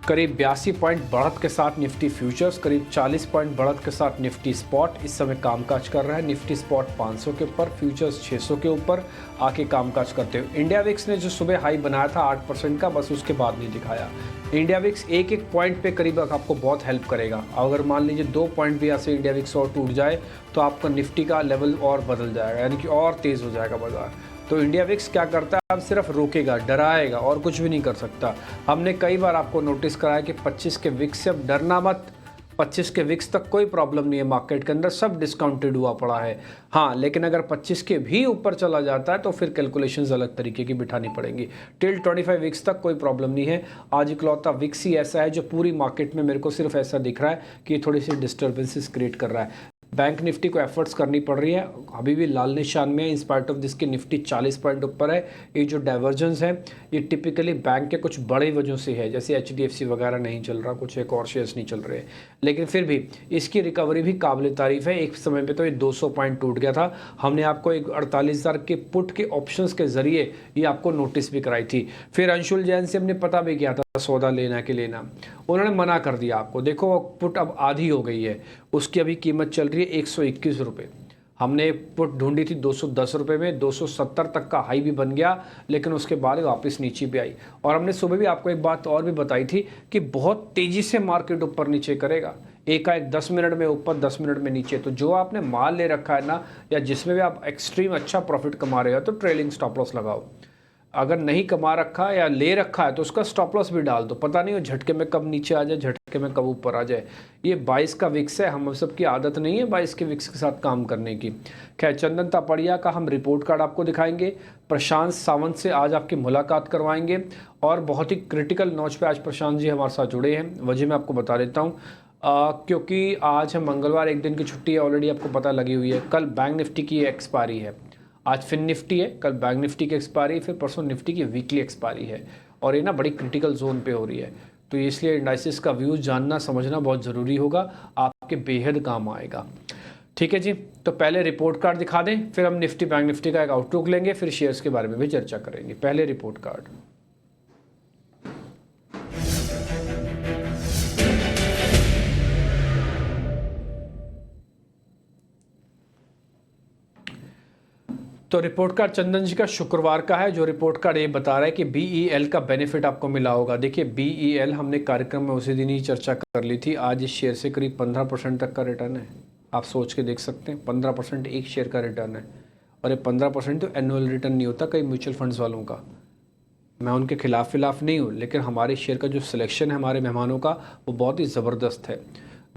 करीब 82 पॉइंट बढ़त के साथ निफ्टी फ्यूचर्स, करीब 40 पॉइंट बढ़त के साथ निफ्टी स्पॉट इस समय कामकाज कर रहा है। निफ्टी स्पॉट 500 के ऊपर, फ्यूचर्स 600 के ऊपर आके कामकाज करते हुए। इंडिया विक्स ने जो सुबह हाई बनाया था 8% का, बस उसके बाद नहीं दिखाया। इंडिया विक्स एक एक पॉइंट पे करीब आपको बहुत हेल्प करेगा। अगर मान लीजिए 2 पॉइंट भी यहाँ से इंडिया विक्स और टूट जाए तो आपका निफ्टी का लेवल और बदल जाएगा, यानी कि और तेज़ हो जाएगा बाजार। तो इंडिया विक्स क्या करता है, अब सिर्फ रोकेगा, डराएगा और कुछ भी नहीं कर सकता। हमने कई बार आपको नोटिस कराया कि 25 के विक्स से अब डरना मत। 25 के विक्स तक कोई प्रॉब्लम नहीं है, मार्केट के अंदर सब डिस्काउंटेड हुआ पड़ा है। हाँ, लेकिन अगर 25 के भी ऊपर चला जाता है तो फिर कैलकुलेशंस अलग तरीके की बिठानी पड़ेंगी। टिल 25 विक्स तक कोई प्रॉब्लम नहीं है। आज इकलौता विक्स ही ऐसा है जो पूरी मार्केट में मेरे को सिर्फ ऐसा दिख रहा है कि थोड़ी सी डिस्टर्बेंसेस क्रिएट कर रहा है। बैंक निफ्टी को एफर्ट्स करनी पड़ रही है, अभी भी लाल निशान में है, इन स्पाइट ऑफ जिसकी निफ्टी 40 पॉइंट ऊपर है। ये जो डाइवर्जेंस है ये टिपिकली बैंक के कुछ बड़े वजहों से है, जैसे एचडीएफसी वगैरह नहीं चल रहा, कुछ एक और शेयर्स नहीं चल रहे, लेकिन फिर भी इसकी रिकवरी भी काबिल तारीफ है। एक समय पे तो ये 200 पॉइंट टूट गया था। हमने आपको एक 48,000 के पुट के ऑप्शंस के जरिए ये आपको नोटिस भी कराई थी। फिर अंशुल जैन से हमने पता भी किया था सौदा लेना कि लेना, उन्होंने मना कर दिया आपको। देखो पुट अब आधी हो गई है, उसकी अभी कीमत चल रही है 121 रुपये। हमने पुट ढूंढी थी 210 रुपये में, 270 तक का हाई भी बन गया, लेकिन उसके बाद वापस नीचे भी आई। और हमने सुबह भी आपको एक बात और भी बताई थी कि बहुत तेज़ी से मार्केट ऊपर नीचे करेगा, एकाएक 10 मिनट में ऊपर 10 मिनट में नीचे। तो जो आपने माल ले रखा है ना, या जिसमें भी आप एक्सट्रीम अच्छा प्रॉफिट कमा रहे हो तो ट्रेलिंग स्टॉप लॉस लगाओ। अगर नहीं कमा रखा या ले रखा है तो उसका स्टॉप लॉस भी डाल दो, पता नहीं हो झटके में कब नीचे आ जाए, झटके में कब ऊपर आ जाए। ये 22 का विक्स है, हम सबकी आदत नहीं है 22 के विक्स के साथ काम करने की। खैर, चंदन तापड़िया का हम रिपोर्ट कार्ड आपको दिखाएंगे, प्रशांत सावंत से आज आपकी मुलाकात करवाएंगे, और बहुत ही क्रिटिकल नोच पे आज प्रशांत जी हमारे साथ जुड़े हैं। वजह मैं आपको बता देता हूँ, क्योंकि आज है मंगलवार, एक दिन की छुट्टी है, ऑलरेडी आपको पता लगी हुई है। कल बैंक निफ्टी की एक्सपायरी है, आज फिन निफ्टी है, कल बैंक निफ्टी की एक्सपायरी, फिर परसों निफ्टी की वीकली एक्सपायरी है, और ये ना बड़ी क्रिटिकल जोन पे हो रही है। तो इसलिए इंडाइसिस का व्यूज़ जानना समझना बहुत ज़रूरी होगा, आपके बेहद काम आएगा। ठीक है जी, तो पहले रिपोर्ट कार्ड दिखा दें, फिर हम निफ्टी बैंक निफ्टी का एक आउटलुक लेंगे, फिर शेयर्स के बारे में भी चर्चा करेंगे। पहले रिपोर्ट कार्ड। तो रिपोर्ट कार्ड चंदन जी का शुक्रवार का है। जो रिपोर्ट कार्ड ये बता रहा है कि BEL का बेनिफिट आपको मिला होगा। देखिए BEL हमने कार्यक्रम में उसी दिन ही चर्चा कर ली थी। आज इस शेयर से करीब 15% तक का रिटर्न है, आप सोच के देख सकते हैं। 15% एक शेयर का रिटर्न है, और ये 15% तो एनुअल रिटर्न नहीं होता कई म्यूचुअल फंड्स वालों का। मैं उनके खिलाफ नहीं हूँ, लेकिन हमारे शेयर का जो सिलेक्शन है हमारे मेहमानों का, वो बहुत ही ज़बरदस्त है।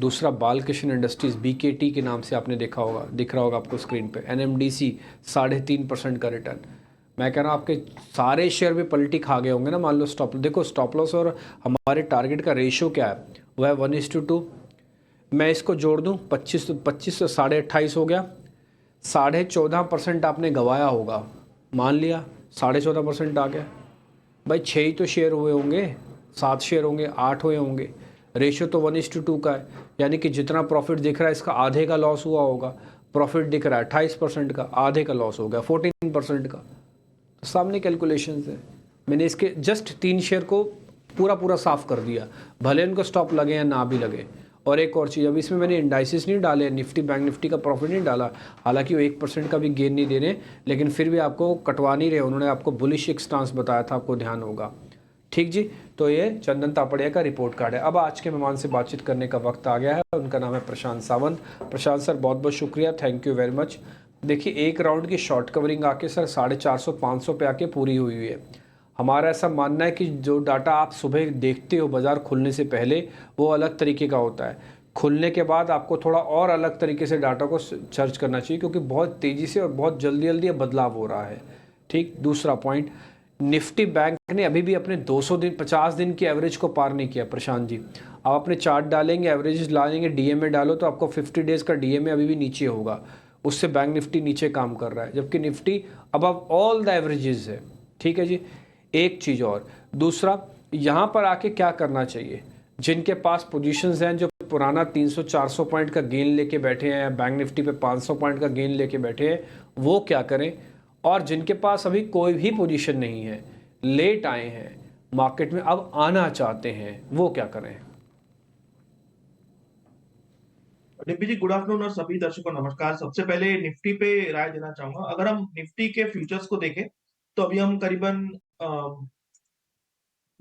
दूसरा, बालकृष्ण इंडस्ट्रीज़ BKT के नाम से आपने देखा होगा, दिख रहा होगा आपको स्क्रीन पे। NMDC 3.5% का रिटर्न। मैं कह रहा हूँ आपके सारे शेयर भी पलटी खा गए होंगे ना, मान लो स्टॉप। देखो स्टॉप लॉस और हमारे टारगेट का रेशियो क्या है, वह है 1:2। मैं इसको जोड़ दूँ 25 तो 28.5 हो गया। 14.5% आपने गंवाया होगा, मान लिया 14.5% आ गया। भाई 6 ही तो शेयर हुए होंगे, 7 शेयर होंगे, 8 हुए होंगे। रेशियो तो 1:2 का है, यानी कि जितना प्रॉफिट दिख रहा है इसका आधे का लॉस हुआ होगा। प्रॉफिट दिख रहा है 28% का, आधे का लॉस हो गया 14% का। तो सामने कैलकुलेशंस है। मैंने इसके जस्ट 3 शेयर को पूरा साफ कर दिया, भले उनको स्टॉप लगे या ना भी लगे। और एक और चीज़, अब इसमें मैंने इंडाइसिस नहीं डाले, निफ्टी बैंक निफ्टी का प्रॉफिट नहीं डाला, हालांकि वो 1% का भी गेन नहीं दे रहे, लेकिन फिर भी आपको कटवा नहीं रहे। उन्होंने आपको बुलिश एक स्टांस बताया था, आपको ध्यान होगा। ठीक जी, तो ये चंदन तापड़िया का रिपोर्ट कार्ड है। अब आज के मेहमान से बातचीत करने का वक्त आ गया है, उनका नाम है प्रशांत सावंत। प्रशांत सर, बहुत बहुत शुक्रिया, थैंक यू वेरी मच। देखिए, एक राउंड की शॉर्ट कवरिंग आके सर 450-500 पे आके पूरी हुई है। हमारा ऐसा मानना है कि जो डाटा आप सुबह देखते हो बाज़ार खुलने से पहले, वो अलग तरीके का होता है। खुलने के बाद आपको थोड़ा और अलग तरीके से डाटा को सर्च करना चाहिए, क्योंकि बहुत तेज़ी से और बहुत जल्दी जल्दी बदलाव हो रहा है। ठीक, दूसरा पॉइंट, निफ्टी बैंक ने अभी भी अपने 200 दिन 50 दिन की एवरेज को पार नहीं किया। प्रशांत जी, आप अपने चार्ट डालेंगे, एवरेज डालेंगे, DMA डालो तो आपको 50 डेज़ का DMA अभी भी नीचे होगा, उससे बैंक निफ्टी नीचे काम कर रहा है, जबकि Nifty above all the averages है। ठीक है जी, एक चीज़ और, दूसरा, यहाँ पर आके क्या करना चाहिए, जिनके पास पोजीशंस हैं, जो पुराना 300-400 पॉइंट का गेन लेके बैठे हैं, बैंक निफ्टी पे 500 पॉइंट का गेन लेके बैठे हैं, वो क्या करें। और जिनके पास अभी कोई भी पोजीशन नहीं है, लेट आए हैं, मार्केट में अब आना चाहते हैं वो क्या करें? डिम्पी जी, गुड आफ्टरनून और सभी दर्शकों को नमस्कार। सबसे पहले निफ्टी पे राय देना चाहूंगा। अगर हम निफ्टी के फ्यूचर्स को देखें तो अभी हम करीबन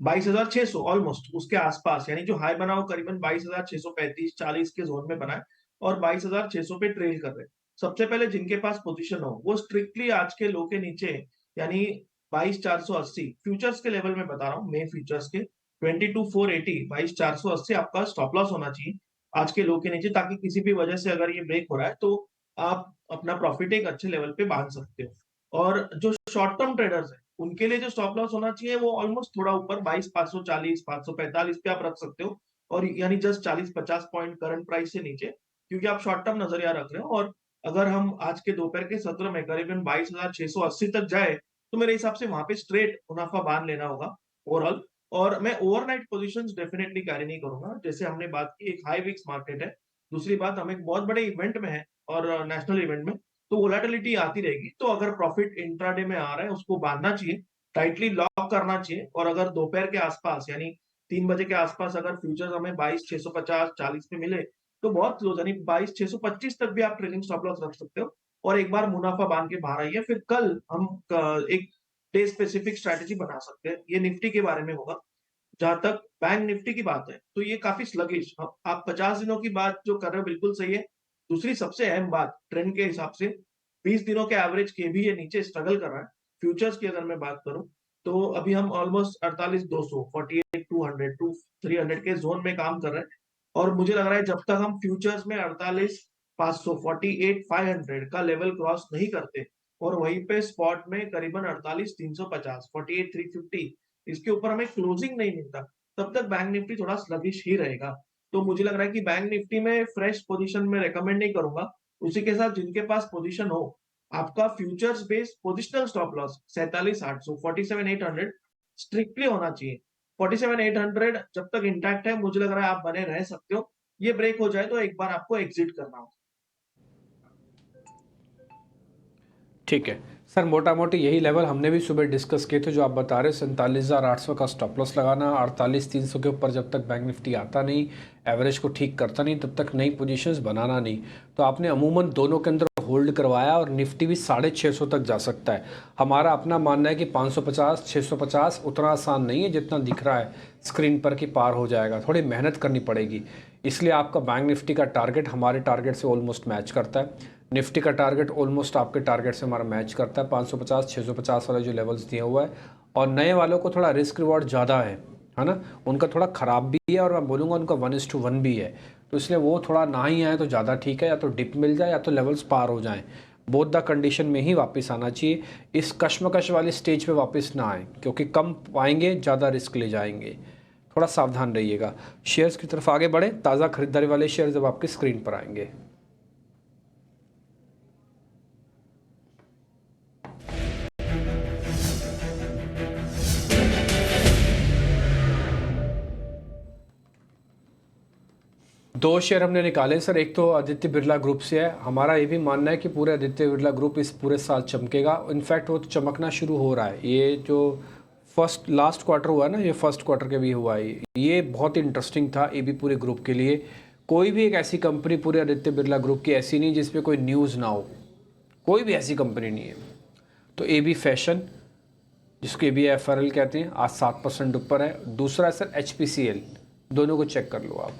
22,600 ऑलमोस्ट उसके आसपास, यानी जो हाई बना वो करीबन 22,635-40 के जोन में बना है और 22,600 पे ट्रेल कर रहे हैं। सबसे पहले जिनके पास पोजीशन हो वो स्ट्रिक्टली आज के लो के नीचे, यानी 22,480 फ्यूचर्स के लेवल में बता रहा हूँ, मे फ्यूचर्स के 22,480 22,480 आपका स्टॉप लॉस होना चाहिए आज के लो के नीचे, ताकि किसी भी वजह से अगर ये ब्रेक हो रहा है तो आप अपना प्रॉफिट एक अच्छे लेवल पे बांध सकते हो। और जो शॉर्ट टर्म ट्रेडर्स है उनके लिए जो स्टॉप लॉस होना चाहिए वो ऑलमोस्ट थोड़ा ऊपर 22,540 545 पे आप रख सकते हो, और यानी जस्ट 40-50 पॉइंट करंट प्राइस से नीचे, क्योंकि आप शॉर्ट टर्म नजरिया रख रहे हो। और अगर हम आज के दोपहर के सत्र में करीबन 22,680 तक जाए तो मेरे हिसाब से वहां पे स्ट्रेट मुनाफा बांध लेना होगा ओवरऑल। और मैं ओवरनाइट पोजीशंस डेफिनेटली कैरी नहीं करूंगा। जैसे हमने बात की, एक हाई विक्स मार्केट है, दूसरी बात हम एक बहुत बड़े इवेंट में है और नेशनल इवेंट में, तो वोलेटिलिटी आती रहेगी। तो अगर प्रॉफिट इंट्राडे में आ रहा है उसको बांधना चाहिए, टाइटली लॉक करना चाहिए। और अगर दोपहर के आसपास यानी 3 बजे के आसपास अगर फ्यूचर्स हमें 22,650-40 पे मिले तो बहुत क्लोज, यानी 22,625 तक भी आप ट्रेलिंग स्टॉप लॉस रख सकते हो और एक बार मुनाफा बांध के बाहर आइए। फिर कल हम एक डे स्पेसिफिक स्ट्रैटेजी बना सकते हैं। ये निफ्टी के बारे में होगा। जहां तक बैंक निफ्टी की बात है तो ये काफी स्लगिश, आप 50 दिनों की बात जो कर रहे हो बिल्कुल सही है। दूसरी सबसे अहम बात, ट्रेंड के हिसाब से 20 दिनों के एवरेज के भी ये नीचे स्ट्रगल कर रहा है। फ्यूचर्स की अगर मैं बात करूं तो अभी हम ऑलमोस्ट 48,200 48,200 टू 300 के जोन में काम कर रहे हैं। और मुझे लग रहा है जब तक हम फ्यूचर्स में 48,500 48,500 का लेवल क्रॉस नहीं करते और वहीं पे स्पॉट में करीबन 48,350 48,350 इसके ऊपर हमें क्लोजिंग नहीं मिलता, तब तक बैंक निफ्टी थोड़ा स्लगिश ही रहेगा। तो मुझे लग रहा है कि बैंक निफ्टी में फ्रेश पोजीशन में रेकमेंड नहीं करूंगा। उसी के साथ जिनके पास पोजीशन हो, आपका futures based positional stop loss 47,800 47,800 strictly होना चाहिए। 47,800 जब तक इंटैक्ट है मुझे लग रहा है आप बने रह सकते हो। ये ब्रेक हो जाए तो एक बार आपको एग्जिट करना होगा। ठीक है सर, मोटा मोटी यही लेवल हमने भी सुबह डिस्कस किए थे जो आप बता रहे, 47,800 का स्टॉप लॉस लगाना, 48,300 के ऊपर जब तक बैंक निफ्टी आता नहीं, एवरेज को ठीक करता नहीं, तब तक नई पोजीशंस बनाना नहीं। तो आपने अमूमन दोनों के अंदर होल्ड करवाया और निफ्टी भी 650 तक जा सकता है। हमारा अपना मानना है कि 550 650 उतना आसान नहीं है जितना दिख रहा है स्क्रीन पर कि पार हो जाएगा, थोड़ी मेहनत करनी पड़ेगी। इसलिए आपका बैंक निफ्टी का टारगेट हमारे टारगेट से ऑलमोस्ट मैच करता है, निफ्टी का टारगेट ऑलमोस्ट आपके टारगेट से हमारा मैच करता है, 550 650 वाले जो लेवल्स दिए हुआ है। और नए वालों को थोड़ा रिस्क रिवॉर्ड ज़्यादा है ना, उनका थोड़ा ख़राब भी है और मैं बोलूँगा उनका 1:1 भी है। तो इसलिए वो थोड़ा ना ही आए तो ज़्यादा ठीक है, या तो डिप मिल जाए या तो लेवल्स पार हो जाएं। बोथ द कंडीशन में ही वापस आना चाहिए, इस कश्मकश वाली स्टेज पे वापस ना आए, क्योंकि कम पाएंगे ज़्यादा रिस्क ले जाएंगे। थोड़ा सावधान रहिएगा। शेयर्स की तरफ आगे बढ़े, ताज़ा खरीदारी वाले शेयर जब आपकी स्क्रीन पर आएंगे। दो शेयर हमने निकाले सर, एक तो आदित्य बिरला ग्रुप से है। हमारा ये भी मानना है कि पूरे आदित्य बिरला ग्रुप इस पूरे साल चमकेगा। इनफैक्ट वो तो चमकना शुरू हो रहा है। ये जो लास्ट क्वार्टर हुआ है ना, ये फर्स्ट क्वार्टर के भी हुआ है, ये बहुत इंटरेस्टिंग था ये भी पूरे ग्रुप के लिए। कोई भी एक ऐसी कंपनी पूरे आदित्य बिरला ग्रुप की ऐसी नहीं जिसपे कोई न्यूज़ ना हो, कोई भी ऐसी कंपनी नहीं है। तो ए बी फैशन, जिसको ABFRL कहते हैं, आज 7% ऊपर है। दूसरा है सर HPCL, दोनों को चेक कर लो आप।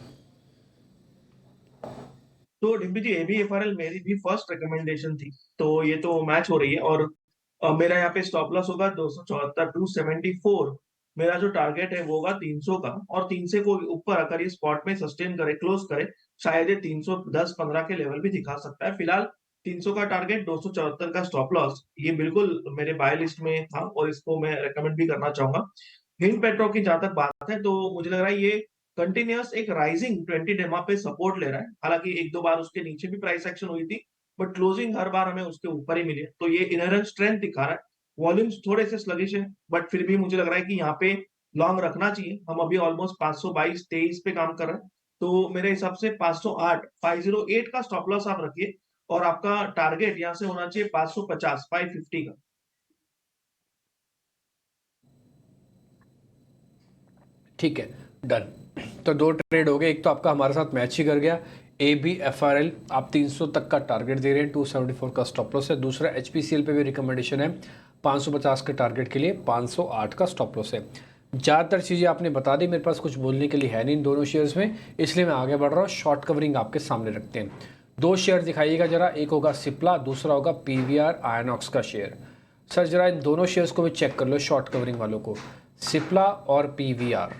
तो डिम्पी जी, ABFRL मेरी भी फर्स्ट रिकमेंडेशन थी, तो ये तो मैच हो रही है। और मेरा यहाँ पे स्टॉप लॉस होगा 274 274। मेरा जो टारगेट है वो होगा 300 का, और 300 को ऊपर अगर ये स्पॉट में सस्टेन करे, क्लोज करे, शायद ये 310-15 के लेवल भी दिखा सकता है। फिलहाल 300 का टारगेट, 274 का स्टॉप लॉस, ये बिल्कुल मेरे बाय लिस्ट में था और इसको मैं रेकमेंड भी करना चाहूंगा। हिंद पेट्रो की जहां तक बात है तो मुझे लग रहा है ये कंटिन्यूअस एक राइजिंग 20 डेमा पे सपोर्ट ले रहा है। हालांकि एक दो बार उसके नीचे भी प्राइस एक्शन हुई थी, बट क्लोजिंग हर बार हमें उसके ऊपर ही मिली है, तो ये इनहेरेंट स्ट्रेंथ दिखा रहा है। वॉल्यूम्स थोड़े से स्लगिश है, बट फिर भी मुझे लग रहा है कि यहाँ पे लॉन्ग रखना चाहिए। हम अभी ऑलमोस्ट 522-23 पे काम कर रहे हैं, तो मेरे हिसाब से 508 508 का स्टॉप लॉस आप रखिए और आपका टारगेट यहाँ से होना चाहिए 550 550 का। ठीक है, डन। तो 2 ट्रेड हो गए, एक तो आपका हमारे साथ मैच ही कर गया। ABFRL आप 300 तक का टारगेट दे रहे हैं, 274 का स्टॉप लॉस है। दूसरा HPCL पे भी रिकमेंडेशन है 550 के टारगेट के लिए, 508 का स्टॉप लॉस है। ज़्यादातर चीज़ें आपने बता दी, मेरे पास कुछ बोलने के लिए है नहीं इन दोनों शेयर्स में, इसलिए मैं आगे बढ़ रहा हूँ। शॉर्ट कवरिंग आपके सामने रखते हैं। 2 शेयर दिखाइएगा जरा, एक होगा सिप्ला, दूसरा होगा PVR आयनॉक्स का शेयर। सर जरा इन दोनों शेयर्स को भी चेक कर लो, शॉर्ट कवरिंग वालों को, सिप्ला और PVR।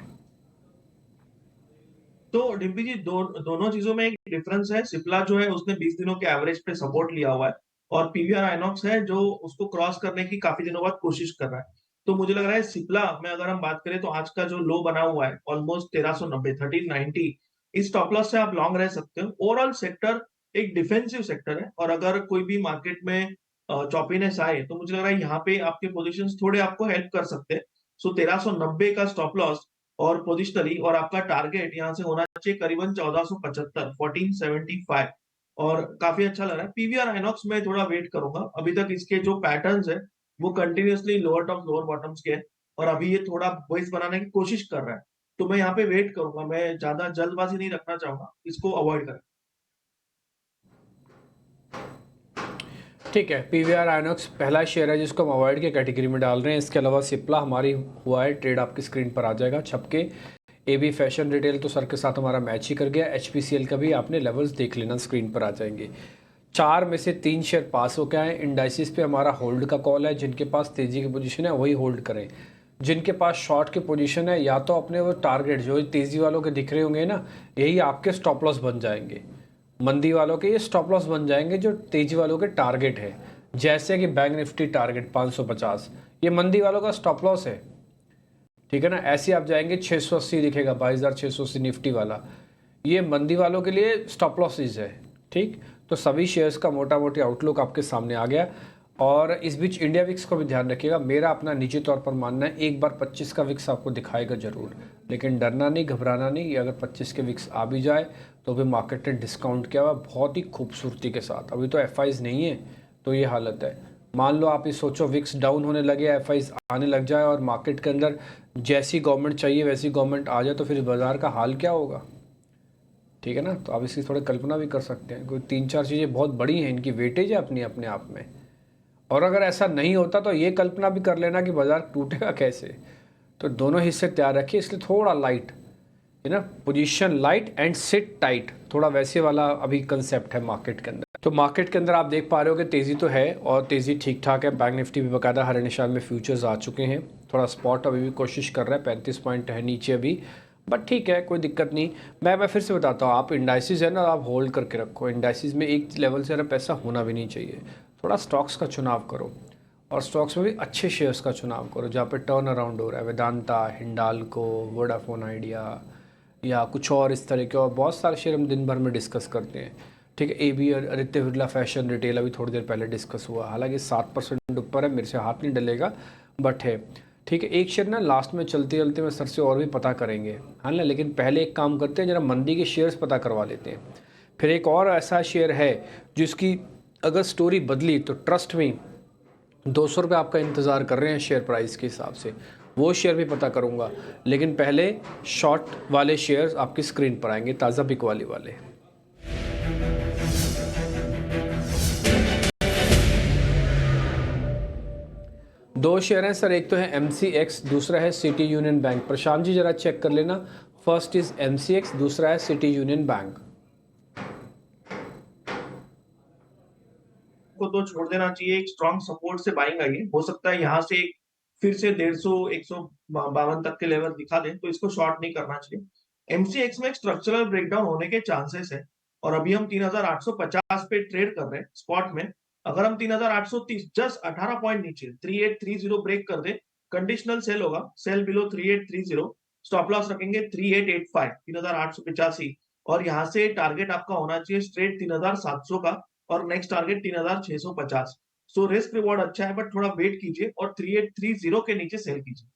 तो डिम्पी जी दोनों चीजों में एक डिफरेंस है। सिप्ला जो है उसने 20 दिनों के एवरेज पे सपोर्ट लिया हुआ है, और पीवीआर आइनॉक्स है जो उसको क्रॉस करने की काफी दिनों बाद कोशिश कर रहा है। तो मुझे लग रहा है सिप्ला में अगर हम बात करें तो आज का जो लो बना हुआ है ऑलमोस्ट 1390 1390, इस स्टॉप लॉस से आप लॉन्ग रह सकते हो। ओवरऑल सेक्टर एक डिफेंसिव सेक्टर है, और अगर कोई भी मार्केट में चॉपीनेस आए तो मुझे लग रहा है यहाँ पे आपके पोजिशन थोड़े आपको हेल्प कर सकते हैं। सो 1390 का स्टॉप लॉस और पोजिशनली, और आपका टारगेट यहाँ से होना चाहिए करीबन 1475 1475, और काफी अच्छा लग रहा है। पीवीआर आइनॉक्स में थोड़ा वेट करूंगा, अभी तक इसके जो पैटर्न्स है वो continuously lower top lower bottoms के हैं, और अभी ये थोड़ा बेस बनाने की कोशिश कर रहा है। तो मैं यहाँ पे वेट करूंगा, मैं ज्यादा जल्दबाजी नहीं रखना चाहूंगा, इसको अवॉइड करें। ठीक है, PVR आइनॉक्स पहला शेयर है जिसको हम अवॉइड के कैटेगरी में डाल रहे हैं। इसके अलावा सिप्ला हमारी हुआ है ट्रेड, आपकी स्क्रीन पर आ जाएगा छप के। AB फैशन रिटेल तो सर के साथ हमारा मैच ही कर गया। HPCL का भी आपने लेवल्स देख लेना, स्क्रीन पर आ जाएंगे। 4 में से 3 शेयर पास हो के आए। इंडाइसिस पे हमारा होल्ड का कॉल है, जिनके पास तेज़ी की पोजीशन है वही होल्ड करें। जिनके पास शॉर्ट की पोजीशन है, या तो अपने वो टारगेट जो तेज़ी वालों के दिख रहे होंगे ना, यही आपके स्टॉप लॉस बन जाएंगे। मंदी वालों के ये स्टॉप लॉस बन जाएंगे जो तेजी वालों के टारगेट है। जैसे कि बैंक निफ्टी टारगेट 550, ये मंदी वालों का स्टॉप लॉस है, ठीक है ना। ऐसे आप जाएंगे 680 दिखेगा, 22,680 निफ्टी वाला, ये मंदी वालों के लिए स्टॉप लॉसेज है, ठीक। तो सभी शेयर्स का मोटा मोटी आउटलुक आपके सामने आ गया। और इस बीच इंडिया विक्स को भी ध्यान रखिएगा। मेरा अपना निजी तौर पर मानना है एक बार 25 का विक्स आपको दिखाएगा ज़रूर, लेकिन डरना नहीं, घबराना नहीं। ये अगर 25 के विक्स आ भी जाए तो भी मार्केट ने डिस्काउंट किया हुआ बहुत ही खूबसूरती के साथ। अभी तो FIs नहीं है, तो ये हालत है। मान लो आप ये सोचो विक्स डाउन होने लगे, FIs आने लग जाए, और मार्केट के अंदर जैसी गवर्नमेंट चाहिए वैसी गवर्नमेंट आ जाए, तो फिर बाज़ार का हाल क्या होगा, ठीक है ना। तो आप इसकी थोड़ी कल्पना भी कर सकते हैं। कोई 3-4 चीज़ें बहुत बड़ी हैं, इनकी वेटेज है अपनी अपने आप में। और अगर ऐसा नहीं होता तो ये कल्पना भी कर लेना कि बाजार टूटेगा कैसे। तो दोनों हिस्से तैयार रखिए, इसलिए थोड़ा लाइट है ना, position light and sit tight, थोड़ा वैसे वाला अभी कंसेप्ट है मार्केट के अंदर। तो मार्केट के अंदर आप देख पा रहे हो कि तेज़ी तो है, और तेज़ी ठीक ठाक है। बैंक निफ्टी भी बाकायदा हरे निशान में फ्यूचर्स आ चुके हैं। थोड़ा स्पॉट अभी भी कोशिश कर रहा है, 35 पॉइंट है नीचे अभी, बट ठीक है, कोई दिक्कत नहीं। मैं फिर से बताता हूँ, आप इंडाइसिस है ना, आप होल्ड करके रखो। इंडाइसिस में एक लेवल से पैसा होना भी नहीं चाहिए। थोड़ा स्टॉक्स का चुनाव करो, और स्टॉक्स में भी अच्छे शेयर्स का चुनाव करो जहाँ पे टर्न अराउंड हो रहा है। वेदांता, हिंडाल्को, वोडाफोन आइडिया, या कुछ और इस तरह के, और बहुत सारे शेयर हम दिन भर में डिस्कस करते हैं, ठीक है। AB Aditya Birla fashion retail अभी थोड़ी देर पहले डिस्कस हुआ, हालांकि 7% ऊपर है, मेरे से हाथ नहीं डलेगा, बट है, ठीक है। एक शेयर ना लास्ट में चलते चलते में सर से और भी पता करेंगे, हाँ ना, लेकिन पहले एक काम करते हैं, जरा मंदी के शेयर्स पता करवा लेते हैं। फिर एक और ऐसा शेयर है जिसकी अगर स्टोरी बदली तो ट्रस्ट में 200 रुपये आपका इंतज़ार कर रहे हैं शेयर प्राइस के हिसाब से, वो शेयर भी पता करूंगा। लेकिन पहले शॉर्ट वाले शेयर्स आपकी स्क्रीन पर आएंगे, ताज़ा बिक वाले। दो शेयर हैं सर, एक तो है MCX, दूसरा है city union bank. Prashant ji जरा चेक कर लेना, फर्स्ट इज MCX, दूसरा है सिटी यूनियन बैंक। को तो छोड़ देना चाहिए, एक स्ट्रॉन्ग सपोर्ट से बाइंग आई है। हो सकता है यहाँ से एक फिर से 150 152 तक के लेवल दिखा दें, तो इसको शॉर्ट नहीं करना चाहिए। MCX में एक स्ट्रक्चरल ब्रेकडाउन होने के चांसेस है, और अभी हम 3850 पे ट्रेड कर रहे हैं स्पॉट में। अगर हम 3830 जस्ट 18 पॉइंट नीचे 3830 ब्रेक कर दे, कंडीशनल सेल होगा, सेल बिलो 3830, स्टॉप लॉस रखेंगे 3885 3885, और यहाँ से टारगेट आपका होना चाहिए स्ट्रेट 3700 का, और next target 3650। So risk reward अच्छा है, बट थोड़ा वेट कीजिए, और 3830 के नीचे सेल कीजिए।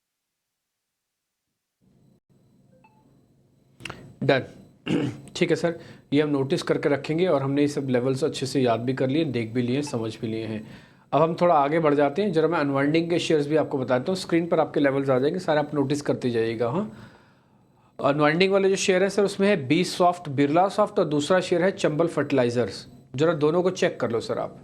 डन। ठीक है सर, ये हम नोटिस करके रखेंगे, और हमने ये सब लेवल्स अच्छे से याद भी कर लिए, देख भी लिए, समझ भी लिए हैं। अब हम थोड़ा आगे बढ़ जाते हैं। जरा मैं अनवाइंडिंग के शेयर्स भी आपको बताता हूँ, स्क्रीन पर आपके लेवल्स आ जाएंगे सारे, आप नोटिस करते जाइएगा। हाँ, अनवाइंडिंग वाले जो शेयर है सर, उसमें है बी सॉफ्ट, बिरला सॉफ्ट, और दूसरा शेयर है चंबल फर्टिलाइजर्स। जरा दोनों को चेक कर लो सर आप।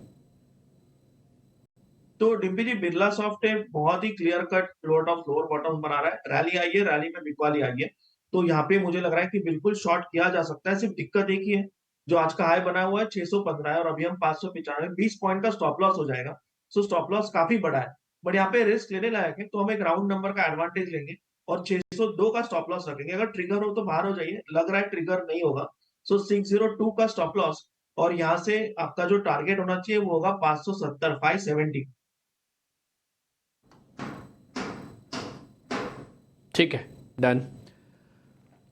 तो डिम्पी जी, बिरला सॉफ्ट है बहुत ही clear cut lower top lower bottom बना रहा है, रैली आई है, रैली में बिकवाली आई है। तो यहाँ पे मुझे लग रहा है कि बिल्कुल शॉर्ट किया जा सकता है। सिर्फ दिक्कत एक ही है, जो आज का हाई बना हुआ है 615 है और अभी हम 595, 20 पॉइंट का स्टॉप लॉस हो जाएगा। सो स्टॉप लॉस काफी बड़ा है, बट यहाँ पे रिस्क लेने लायक है, तो हम एक राउंड नंबर का एडवांटेज लेंगे और 602 का स्टॉप लॉस रखेंगे। अगर ट्रिगर हो तो बाहर हो जाइए, लग रहा है ट्रिगर नहीं होगा। सो 602 का स्टॉप लॉस, और यहाँ से आपका जो टारगेट होना चाहिए वो होगा 570, 570। ठीक है, डन।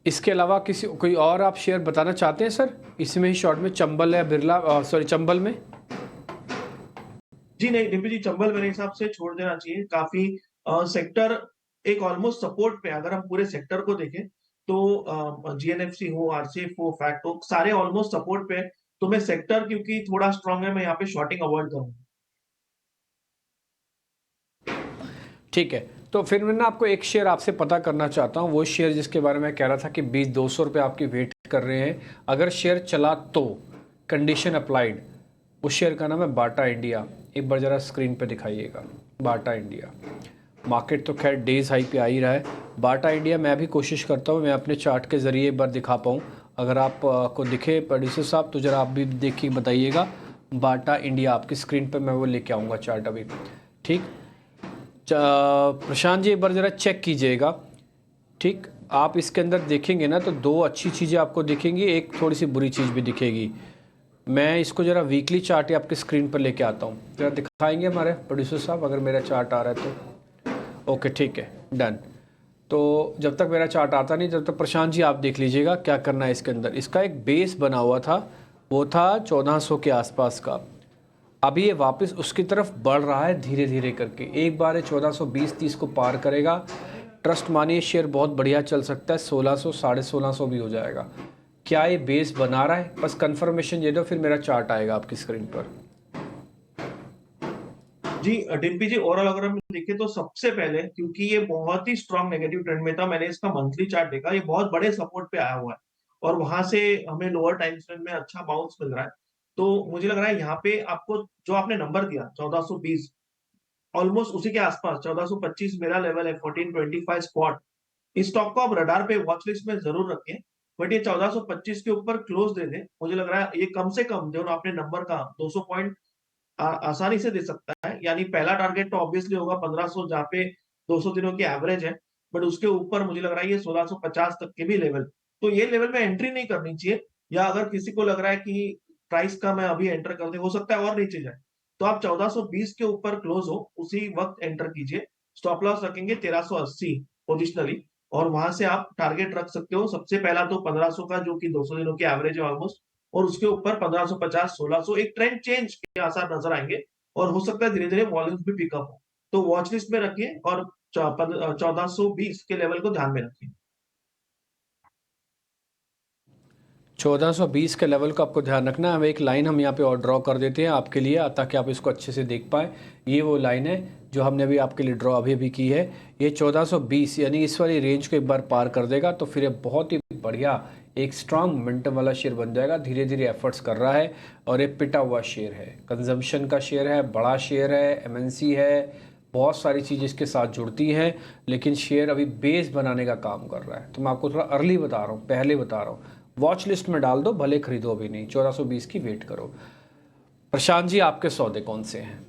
इसके अलावा किसी कोई और आप शेयर बताना चाहते हैं सर, इसमें ही शॉर्ट में चंबल या बिरला, सॉरी चंबल में? जी नहीं डिम्पी जी, चंबल मेरे हिसाब से छोड़ देना चाहिए। काफी सेक्टर एक ऑलमोस्ट सपोर्ट पे, अगर हम पूरे सेक्टर को देखें तो जीएनएफसी हो, आरसीएफ हो, फैक्ट हो, सारे ऑलमोस्ट सपोर्ट पे है। तो मैं सेक्टर क्योंकि थोड़ा स्ट्रांग है, मैं यहाँ पे शॉर्टिंग अवॉइड करूंगा। ठीक है, तो फिर मैं ना आपको एक शेयर आपसे पता करना चाहता हूँ, वो शेयर जिसके बारे में कह रहा था कि 200 रुपये आपकी वेट कर रहे हैं, अगर शेयर चला तो कंडीशन अप्लाइड। उस शेयर का नाम है बाटा इंडिया। एक बार ज़रा स्क्रीन पे दिखाइएगा, बाटा इंडिया। मार्केट तो खैर डेज हाई पे आ ही रहा है। बाटा इंडिया मैं भी कोशिश करता हूँ मैं अपने चार्ट के ज़रिए एक बार दिखा पाऊँ। अगर आप को दिखे प्रोड्यूसर साहब तो ज़रा आप भी देखिए, बताइएगा। बाटा इंडिया आपकी स्क्रीन पे मैं वो लेके आऊँगा चार्ट अभी। ठीक, प्रशांत जी एक बार ज़रा चेक कीजिएगा। ठीक, आप इसके अंदर देखेंगे ना तो दो अच्छी चीज़ें आपको दिखेंगी, एक थोड़ी सी बुरी चीज़ भी दिखेगी। मैं इसको ज़रा वीकली चार्ट आपके स्क्रीन पर लेके आता हूँ, ज़रा दिखाएंगे हमारे प्रोड्यूसर साहब, अगर मेरा चार्ट आ रहा है तो। ओके ठीक है, डन। तो जब तक मेरा चार्ट आता नहीं तब तक प्रशांत जी आप देख लीजिएगा क्या करना है इसके अंदर। इसका एक बेस बना हुआ था, वो था 1400 के आसपास का। अभी ये वापस उसकी तरफ बढ़ रहा है धीरे धीरे करके, एक बार ये 1420-30 को पार करेगा। ट्रस्ट मानिए शेयर बहुत बढ़िया चल सकता है, 1600, 1650 भी हो जाएगा। क्या ये बेस बना रहा है? बस कंफर्मेशन दे दो, फिर मेरा चार्ट आएगा आपकी स्क्रीन पर। जी डिम्पी जी, ओवरऑल अगर हम देखें तो सबसे पहले, क्योंकि ये बहुत ही स्ट्रांग नेगेटिव ट्रेंड में था, मैंने इसका मंथली चार्ट देखा, ये बहुत बड़े सपोर्ट पे आया हुआ है और वहां से हमें लोअर टाइम फ्रेम में अच्छा बाउंस मिल रहा है। तो मुझे लग रहा है यहाँ पे आपको जो आपने नंबर दिया 1420, ऑलमोस्ट उसी के आसपास 1425 मेरा लेवल है, 1425 स्पॉट। इस स्टॉक को आप रडार पे वॉच लिस्ट में जरूर रखें, बट ये 1425 के ऊपर क्लोज दे दे, मुझे लग रहा है ये कम से कम जो आपने नंबर का 200 पॉइंट आसानी से दे सकता है। यानी पहला टारगेट तो ऑब्वियसली होगा 1500, जहाँ पे 200 दिनों की एवरेज है, बट उसके ऊपर मुझे लग रहा है ये 1650 तक के भी लेवल, तो ये लेवल में एंट्री नहीं करनी चाहिए। या अगर किसी को लग रहा है कि प्राइस का मैं अभी एंटर कर दे, हो सकता है और नीचे जाए, तो आप 1420 के ऊपर क्लोज हो उसी वक्त एंटर कीजिए। स्टॉप लॉस रखेंगे 1380 पोजिशनली, और वहां से आप टारगेट रख सकते हो। सबसे पहला तो 1500 का, जो कि 200 दिनों की एवरेज है ऑलमोस्ट, और उसके ऊपर 1550, 1600, एक ट्रेंड चेंज के आसार नजर आएंगे और हो सकता है धीरे धीरे वॉल्यूम्स भी पिकअप हो। तो वॉच लिस्ट में रखिए और 1420 के लेवल को ध्यान में रखिए। 1420 के लेवल का आपको ध्यान रखना है। हम एक लाइन हम यहाँ पे और ड्रॉ कर देते हैं आपके लिए, ताकि आप इसको अच्छे से देख पाए। ये वो लाइन है जो हमने अभी आपके लिए ड्रॉ अभी की है। ये 1420 यानी इस वाली रेंज को एक बार पार कर देगा तो फिर ये बहुत ही बढ़िया एक स्ट्रांग मोमेंटम वाला शेयर बन जाएगा। धीरे धीरे एफर्ट्स कर रहा है और ये पिटा हुआ शेयर है, कंजम्पशन का शेयर है, बड़ा शेयर है, एमएनसी है, बहुत सारी चीज़ इसके साथ जुड़ती हैं, लेकिन शेयर अभी बेस बनाने का काम कर रहा है। तो मैं आपको थोड़ा अर्ली बता रहा हूँ, पहले बता रहा हूँ। वॉच लिस्ट में डाल दो, भले खरीदो अभी नहीं, 1420 की वेट करो। प्रशांत जी आपके सौदे कौन से हैं?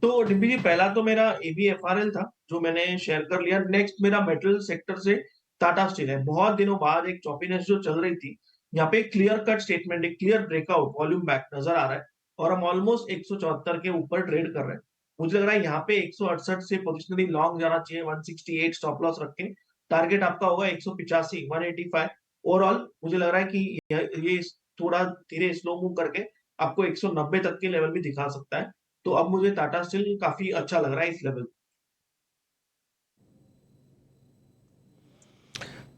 तो डिम्पी जी, पहला तो मेरा एबीएफआरएल था जो मैंने शेयर कर लिया। नेक्स्ट मेरा मेटल सेक्टर से टाटा स्टील है। बहुत दिनों बाद एक चॉपीनेस जो चल रही थी, यहाँ पे क्लियर कट स्टेटमेंट, एक क्लियर ब्रेकआउट, वॉल्यूम बैक नजर आ रहा है और हम ऑलमोस्ट 174 के ऊपर ट्रेड कर रहे हैं। मुझे लग रहा है यहाँ पे 168 से पोजिशनली लॉन्ग जाना चाहिए, 168 स्टॉप लॉस रख के। टारगेट आपका होगा 185, 185। ओवरऑल मुझे लग रहा है कि ये थोड़ा धीरे स्लो मूव करके आपको 190 तक के लेवल भी दिखा सकता है। तो अब मुझे टाटा स्टील काफी अच्छा लग रहा है इस लेवल।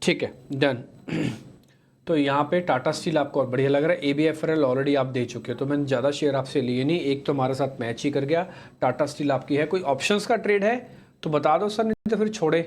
ठीक है, डन। तो यहाँ पे टाटा स्टील आपको और बढ़िया लग रहा है। एबीएफआरएल ऑलरेडी आप दे चुके हो, तो मैंने ज़्यादा शेयर आपसे लिए नहीं, एक तो हमारे साथ मैच ही कर गया। टाटा स्टील आपकी है। कोई ऑप्शंस का ट्रेड है तो बता दो सर, नहीं तो फिर छोड़े।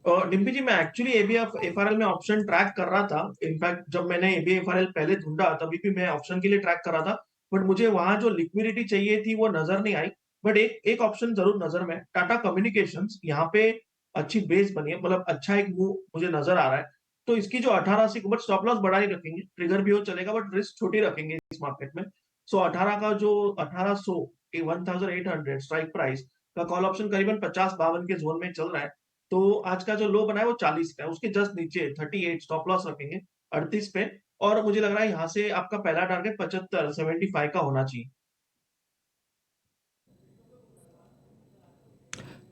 डिम्पी जी, मैं एक्चुअली एबीएफ एफआरएल में ऑप्शन ट्रैक कर रहा था। इनफैक्ट जब मैंने एबीएफआरएल पहले ढूँढा तभी भी मैं ऑप्शन के लिए ट्रैक कर रहा था। बट मुझे वहाँ जो लिक्विडिटी चाहिए थी वो नज़र नहीं आई। बट एक ऑप्शन ज़रूर नज़र में है, टाटा कम्युनिकेशंस। यहाँ पे अच्छी बेस बनी है, मतलब अच्छा एक मूव मुझे नज़र आ रहा है। तो इसकी जो 18 से, बट स्टॉप लॉस बड़ा ही रखेंगे, ट्रिगर भी हो चलेगा बट रिस्क छोटी रखेंगे इस मार्केट में। सो 18 का जो 1800 1800 स्ट्राइक प्राइस का कॉल ऑप्शन करीबन 50-52 के जोन में चल रहा है। तो आज का जो लो बना है वो 40 का है, उसके जस्ट नीचे 38 स्टॉप लॉस रखेंगे 38 पे। और मुझे लग रहा है यहाँ से आपका पहला टारगेट 75 75 का होना चाहिए।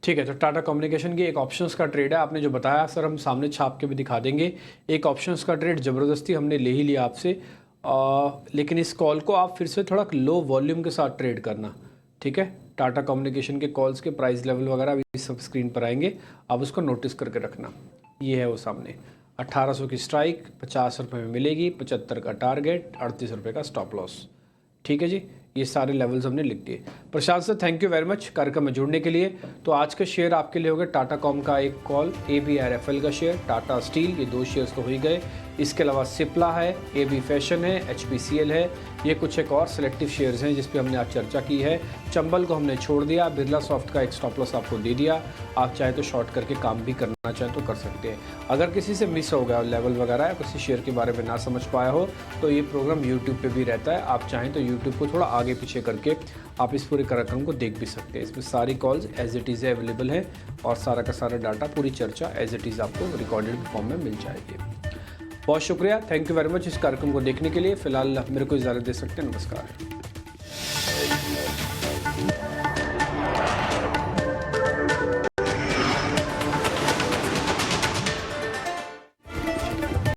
ठीक है, तो टाटा कम्युनिकेशन की एक ऑप्शंस का ट्रेड है, आपने जो बताया सर हम सामने छाप के भी दिखा देंगे। एक ऑप्शंस का ट्रेड ज़बरदस्ती हमने ले ही लिया आपसे, लेकिन इस कॉल को आप फिर से थोड़ा लो वॉल्यूम के साथ ट्रेड करना, ठीक है। टाटा कम्युनिकेशन के कॉल्स के प्राइस लेवल वगैरह अभी सब स्क्रीन पर आएंगे, आप उसको नोटिस करके रखना। ये है वो सामने 1800 की स्ट्राइक, 50 रुपये में मिलेगी, 75 का टारगेट, 38 रुपये का स्टॉप लॉस। ठीक है जी, ये सारे लेवल्स हमने लिख दिए। Prashant sir thank you very much कार्यक्रम में जुड़ने के लिए। तो आज के शेयर आपके लिए हो गए टाटा कॉम का एक कॉल, ABRFL का शेयर, टाटा स्टील, ये 2 शेयर्स तो हो ही गए। इसके अलावा सिप्ला है, AB फैशन है, HPCL है, ये कुछ एक और सिलेक्टिव शेयर्स हैं जिस पे हमने आज चर्चा की है। चंबल को हमने छोड़ दिया, बिरला सॉफ्ट का एक स्टॉप लॉस आपको दे दिया। आप चाहे तो शॉर्ट करके काम भी करना चाहें तो कर सकते हैं। अगर किसी से मिस हो गया लेवल वगैरह या किसी शेयर के बारे में ना समझ पाया हो तो ये प्रोग्राम यूट्यूब पे भी रहता है, आप चाहें तो यूट्यूब को थोड़ा आगे पीछे करके आप इस पूरे कार्यक्रम को देख भी सकते हैं। इसमें सारी calls as it is available है और सारा का सारा डाटा, पूरी चर्चा एज इट इज़ आपको रिकॉर्डेड फॉर्म में मिल जाएगी। बहुत शुक्रिया, थैंक यू वेरी मच इस कार्यक्रम को देखने के लिए। फिलहाल मेरे को इजाज़त दे सकते हैं, नमस्कार।